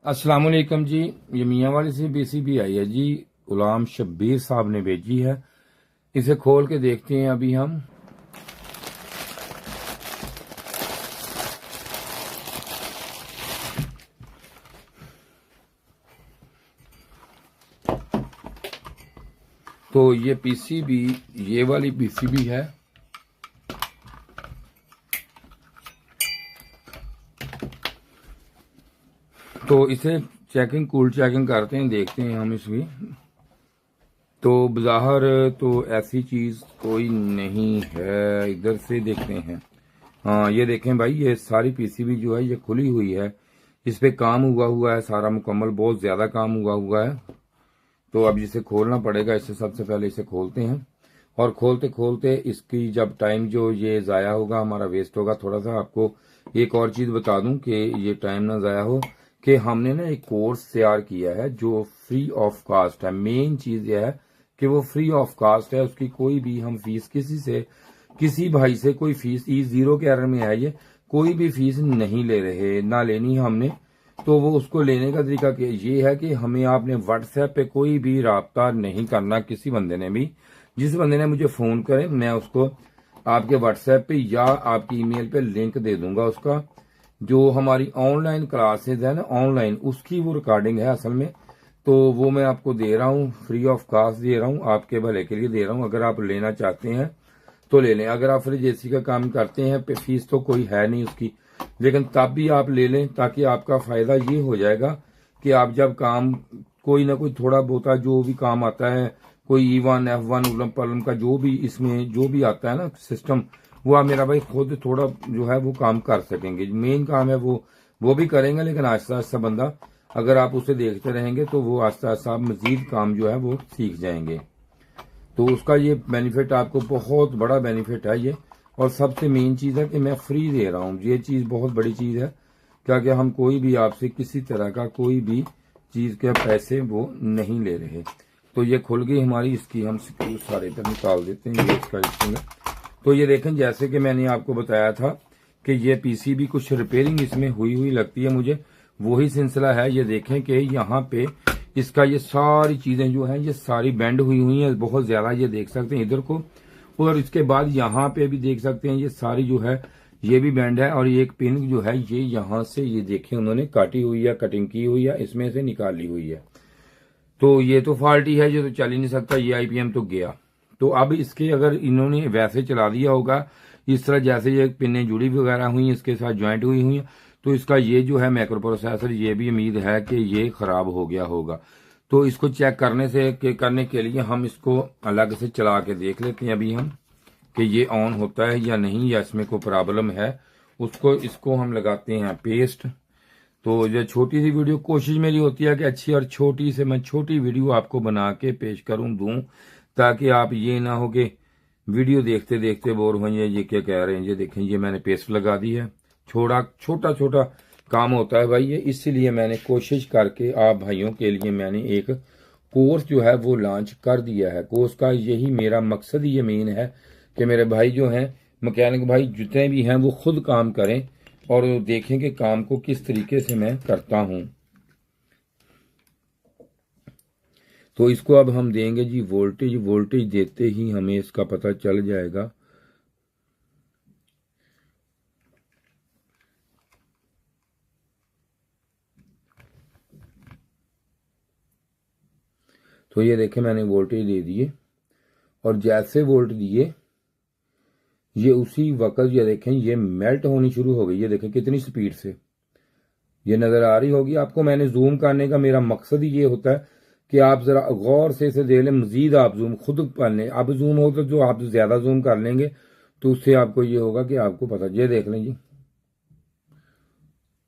अस्सलाम वालेकुम जी। ये मियाँ वाली से पीसीबी आई है जी, गुलाम शब्बीर साहब ने भेजी है। इसे खोल के देखते हैं अभी हम। तो ये पीसीबी, ये वाली पीसीबी है। तो इसे कूल चेकिंग करते हैं, देखते हैं हम इसकी। तो बाहर तो ऐसी चीज कोई नहीं है, इधर से देखते हैं। हाँ ये देखें भाई, ये सारी पीसीबी जो है ये खुली हुई है, इस पे काम हुआ है सारा मुकम्मल, बहुत ज्यादा काम हुआ है। तो अब इसे खोलना पड़ेगा। इससे सबसे पहले इसे खोलते हैं, और खोलते खोलते इसकी जब टाइम जो ये ज़ाया होगा, हमारा वेस्ट होगा। थोड़ा सा आपको एक और चीज़ बता दूं कि ये टाइम ना ज़ाया हो, कि हमने ना एक कोर्स तैयार किया है जो फ्री ऑफ कास्ट है। मेन चीज़ यह है कि वो फ्री ऑफ कास्ट है, उसकी कोई भी हम फीस किसी भाई से कोई फीस E0 के एरर में है, ये कोई भी फीस नहीं ले रहे, ना लेनी हमने। तो वो उसको लेने का तरीका ये है कि हमें आपने व्हाट्सएप पे कोई भी राब्ता नहीं करना, किसी बंदे ने भी। जिस बंदे ने मुझे फोन करे, मैं उसको आपके व्हाट्सएप पे या आपकी ईमेल पे लिंक दे दूंगा उसका। जो हमारी ऑनलाइन क्लासेज है ना, ऑनलाइन, उसकी वो रिकॉर्डिंग है असल में। तो वो मैं आपको दे रहा हूँ, फ्री ऑफ कास्ट दे रहा हूँ, आपके भले के लिए दे रहा हूँ। अगर आप लेना चाहते हैं तो ले लें। अगर आप फ्रिज एसी का काम करते हैं, पे फीस तो कोई है नहीं उसकी, लेकिन तब भी आप ले लें, ताकि आपका फायदा ये हो जाएगा कि आप जब काम कोई ना कोई थोड़ा बहुत जो भी काम आता है, कोई E1 F1 उलम पलम का जो भी इसमें जो भी आता है ना सिस्टम, वो आप मेरा भाई खुद थोड़ा जो है वो काम कर सकेंगे। मेन काम है वो भी करेंगे, लेकिन आहिस्ता आहिस्ता बंदा, अगर आप उसे देखते रहेंगे तो वो आहिस्ता आहिस्ता मजीद काम जो है वो सीख जाएंगे। तो उसका ये बेनिफिट आपको बहुत बड़ा बेनिफिट है ये। और सबसे मेन चीज है कि मैं फ्री दे रहा हूँ, ये चीज बहुत बड़ी चीज है। क्या कि हम कोई भी आपसे किसी तरह का कोई भी चीज के पैसे वो नहीं ले रहे। तो ये खुल गई हमारी, इसकी हम स्क्रू सारे इधर निकाल देते हैं, ये इसका स्क्रू है। तो ये देखें, जैसे कि मैंने आपको बताया था कि ये पीसीबी कुछ रिपेयरिंग इसमें हुई लगती है मुझे, वही सिलसिला है। ये देखें कि यहाँ पे इसका ये सारी चीजें जो है ये सारी बेंड हुई है बहुत ज्यादा, ये देख सकते हैं इधर को। और इसके बाद यहाँ पे भी देख सकते हैं ये सारी जो है ये भी बेंड है। और ये एक पिन जो है ये यहाँ से ये देखें उन्होंने काटी हुई है, कटिंग की हुई है, इसमें से निकाली हुई है। तो ये तो फॉल्टी है, ये तो चल ही नहीं सकता, ये IPM तो गया। तो अब इसके अगर इन्होंने वैसे चला दिया होगा इस तरह, जैसे ये पिनें जुड़ी वगैरह हुई इसके साथ ज्वाइंट हुई हैं, तो इसका ये जो है माइक्रो प्रोसेसर, ये भी उम्मीद है कि ये खराब हो गया होगा। तो इसको चेक करने के लिए हम इसको अलग से चला के देख लेते हैं अभी हम, कि ये ऑन होता है या नहीं, या इसमें कोई प्रॉब्लम है। इसको हम लगाते हैं पेस्ट। तो ये छोटी सी वीडियो, कोशिश मेरी होती है कि अच्छी और छोटी से मैं छोटी वीडियो आपको बना के पेश दूं, ताकि आप ये ना हो कि वीडियो देखते देखते बोर हो जाए, ये क्या कह रहे हैं। ये देखें, ये मैंने पेस्ट लगा दी है। छोटा छोटा काम होता है भाई ये, इसीलिए मैंने कोशिश करके आप भाइयों के लिए मैंने एक कोर्स जो है वो लॉन्च कर दिया है। कोर्स का यही मेरा मकसद ये मेन है कि मेरे भाई जो हैं, मैकेनिक भाई जितने भी हैं, वो खुद काम करें और देखें कि काम को किस तरीके से मैं करता हूं। तो इसको अब हम देंगे जी वोल्टेज देते ही हमें इसका पता चल जाएगा। तो ये देखें, मैंने वोल्टेज दे दिए, और जैसे वोल्ट दिए ये उसी वक्त ये देखें ये मेल्ट होनी शुरू हो गई। ये देखें कितनी स्पीड से ये नजर आ रही होगी आपको। मैंने जूम करने का मेरा मकसद ही ये होता है कि आप जरा गौर से इसे देख लें, मजीद आप जूम खुद कर लें। अब जूम हो तो जो आप ज्यादा जूम कर लेंगे तो उससे आपको ये होगा कि आपको पता। ये देख लें जी,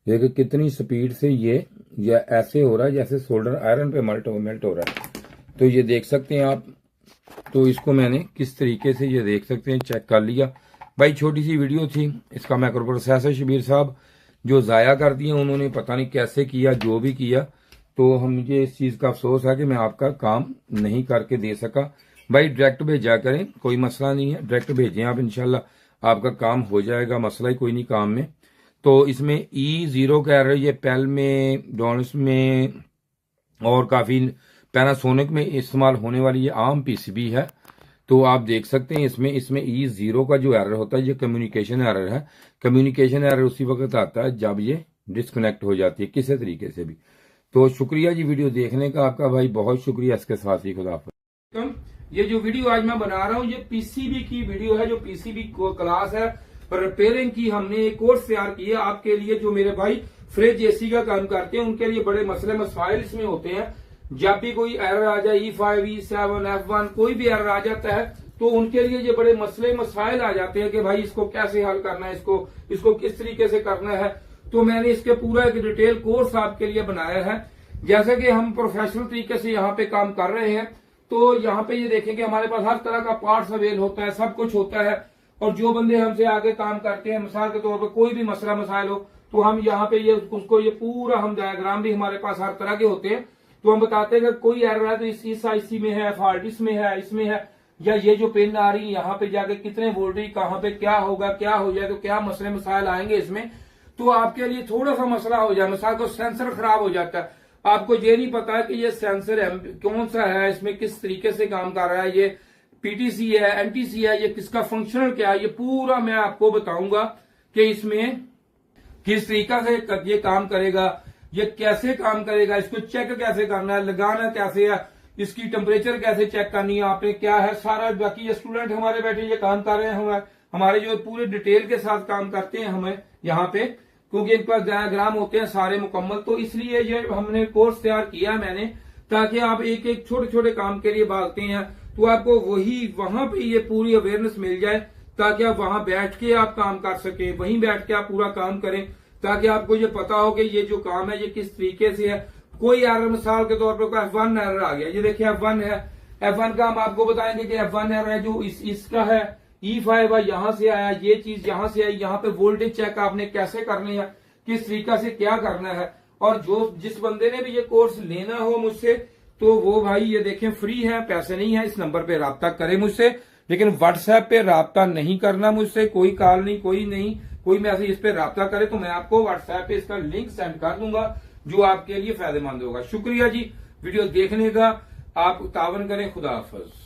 देखिए कितनी स्पीड से ये ऐसे हो रहा है जैसे सोल्डर आयरन पे मेल्ट हो रहा है। तो ये देख सकते हैं आप। तो इसको मैंने किस तरीके से ये देख सकते हैं चेक कर लिया भाई। छोटी सी वीडियो थी, इसका माइक्रो प्रोसेसर शबीर साहब जो ज़ाया कर दिया उन्होंने, पता नहीं कैसे किया, जो भी किया। तो मुझे इस चीज़ का अफसोस है कि मैं आपका काम नहीं करके दे सका। भाई डायरेक्ट भेजा करें, कोई मसला नहीं है, डायरेक्ट भेजें आप, इंशाल्लाह आपका काम हो जाएगा, मसला ही कोई नहीं काम में। तो इसमें E0 का एरर ये पेल में, डोनस में और काफ़ी पैनासोनिक में इस्तेमाल होने वाली ये आम पीसीबी है। तो आप देख सकते हैं इसमें E0 का जो एरर होता है ये कम्युनिकेशन एरर है। कम्युनिकेशन एरर उसी वक्त आता है जब ये डिस्कनेक्ट हो जाती है किसी तरीके से भी। तो शुक्रिया जी वीडियो देखने का आपका भाई, बहुत शुक्रिया। इसके साथ ही खुदा हाफिज़। ये जो वीडियो आज मैं बना रहा हूँ ये पीसीबी की वीडियो है, जो पीसीबी क्लास है रिपेयरिंग की। हमने एक कोर्स तैयार किया आपके लिए, जो मेरे भाई फ्रिज एसी का काम करते हैं उनके लिए बड़े मसले मसाइल इसमें होते हैं। जब भी कोई एरर आ जाए E5, E7, F1 कोई भी एरर आ जाता है तो उनके लिए ये बड़े मसले मसाइल आ जाते हैं कि भाई इसको कैसे हल करना है, इसको किस तरीके से करना है। तो मैंने इसके पूरा एक डिटेल कोर्स आपके लिए बनाया है। जैसे कि हम प्रोफेशनल तरीके से यहाँ पे काम कर रहे हैं, तो यहाँ पे ये देखें कि हमारे पास हर तरह का पार्ट्स अवेल होता है, सब कुछ होता है। और जो बंदे हमसे आगे काम करते हैं, मिसाल के तौर पर कोई भी मसला मसाइल हो तो हम यहाँ पे ये उसको ये पूरा हम डायग्राम भी हमारे पास हर तरह के होते हैं। तो हम बताते हैं कि कोई एरर है तो इस आईसी में है, फॉल्ट इसमें है, इसमें है, या ये जो पिन आ रही है यहाँ पे जाके कितने वोल्टेज कहाँ पे क्या होगा, क्या हो जाए, तो क्या मसले मसाइल आएंगे इसमें। तो आपके लिए थोड़ा सा मसला हो जाए, मिसाल को सेंसर खराब हो जाता है, आपको ये नहीं पता कि ये सेंसर कौन सा है, इसमें किस तरीके से काम कर रहा है, ये पीटीसी है, एनटीसी है, ये किसका फंक्शनल क्या है, ये पूरा मैं आपको बताऊंगा कि इसमें किस तरीका से ये काम करेगा, ये कैसे काम करेगा, इसको चेक कैसे करना है, लगाना कैसे है, इसकी टेम्परेचर कैसे चेक करनी है आपने, क्या है सारा। बाकी ये स्टूडेंट हमारे बैठे ये काम कर रहे हैं, हमारे जो पूरे डिटेल के साथ काम करते हैं हमें यहाँ पे, क्योंकि इनके पास डायग्राम होते हैं सारे मुकम्मल। तो इसलिए ये हमने कोर्स तैयार किया मैंने, ताकि आप एक एक छोटे छोटे काम के लिए भागते हैं तो आपको वहां पे ये पूरी अवेयरनेस मिल जाए, ताकि आप वहां बैठ के आप काम कर सके, वहीं बैठ के आप पूरा काम करें, ताकि आपको ये पता हो कि ये जो काम है ये किस तरीके से है। कोई एरर मिसाल के तौर पर F1 एरर आ गया, ये देखिए F1 है, F1 का हम आपको बताएंगे कि F1 एरर है जो इसका है, E5 है, यहां से आया, ये चीज यहां से आई, यहाँ पे वोल्टेज चेक आपने कैसे करनी है, किस तरीका से क्या करना है। और जिस बंदे ने भी ये कोर्स लेना हो मुझसे, तो वो भाई ये देखें फ्री है, पैसे नहीं है, इस नंबर पे राब्ता करें मुझसे। लेकिन व्हाट्सएप पे राब्ता नहीं करना मुझसे, कोई कॉल नहीं, कोई मैसेज, इस पे राब्ता करे तो मैं आपको व्हाट्सएप पे इसका लिंक सेंड कर दूंगा, जो आपके लिए फायदेमंद होगा। शुक्रिया जी वीडियो देखने का, आप तावन करें। खुदा हाफिज।